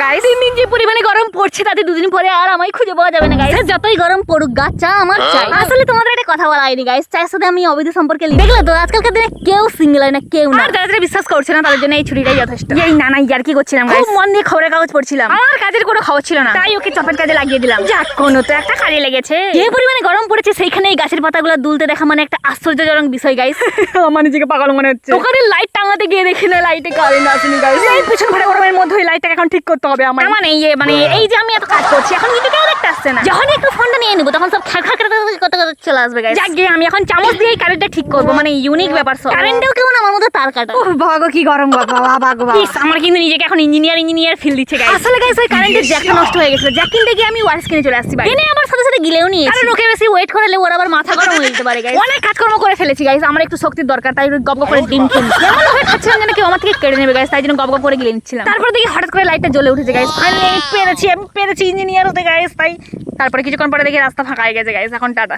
Guys. 3 দিন যে পরিমাণে গরম পড়ছে তাতে 2 দিন পরে আর আমায় খুঁজে পাওয়া যাবে না গাইস। যতই গরম পড়ুক গাছা আমার চাই। আসলে তোমাদের একটা কথা বলা হয়নি গাইস, চায়ের সাথে আমি অবৈধ সম্পর্কে দেখলে তো আজকালকার দিনে কেউ সিঙ্গেল হয় না, কেউ না। আর যারা বিশ্বাস করছে না তাদের জন্য এই ছুটিটাই যথেষ্ট। এই না ইয়ার কি করছিলাম গাইস, মন দিয়ে খবরের কাগজ পড়ছিলাম, আমার কাজের কোনো খবর ছিল না, তাই ওকে চপের কাজে লাগিয়ে দিলাম। যাক কোনো তো একটা কাজে লেগেছে। যে পরিমাণে গরম পড়েছে সেইখানে এই গাছের পাতাগুলো দুলতে দেখা মানে একটা আশ্চর্যজনক বিষয় গাইস। আমার নিজেকে পাগল মনে হচ্ছে। ওখানে লাইট টাঙাতে গিয়ে দেখি না লাইটে কারেন্ট আসেনি গাইস। এই পিছন ঘরে গরমের মধ্যে ওই লাইটটাকে এখন ঠিক করতে হবে আমার। মানে এই যে আমি এত কাজ করছি এখন কিন্তু কেউ দেখতে আসছে না। যখন একটু ফোনটা নিয়ে নেবো তখন সব খাড় কত চলে আসবে গাইস। যাক গিয়ে আমি এখন চামচ দিয়ে কারেন্টটা ঠিক করবো, মানে ইউনিক ব্যাপার সব। কারেন্টেও কেমন আমার মধ্যে তার কাটা। ওহ ভাগো কি গরম বাবা বাবা। আমার কিন্তু নিজেকে এখন ইঞ্জিনিয়ার ফিল দিচ্ছে গাইস। আসলে গাইস ওই কারেন্টের জ্যাকটা নষ্ট হয়ে গেছিল, জ্যাক কিনতে গিয়ে আমি ওয়ারেস কিনে চলে আসছি ভাই। এনে আমার সাথে সাথে গিলেও নিয়েছি, কারণ ওকে বেশি ওয়েট করলে ওর আবার মাথা গরম হয়ে যেতে পারে গাইস। অনেক কাজকর্ম করে ফেলেছি গাইস, আমার একটু শক্তির দরকার, তাই গপ করে ডিম খেয়ে এমন ভাবে খাচ্ছিলাম যেন কেউ আমার থেকে কেড়ে নেবে গাইস, তাই জন্য গপ করে গিলে নিচ্ছিলাম। তারপর দেখি হঠাৎ করে লাইটটা জ্বলে উঠেছে গাইস। ফাইনালি আমি পেরেছি ইঞ্জিনিয়ার হতে গাইস। তাই তারপরে কিছুক্ষণ পরে দেখি রাস্তা ফাঁকা হয়ে গেছে গাইস। এখন টাটা।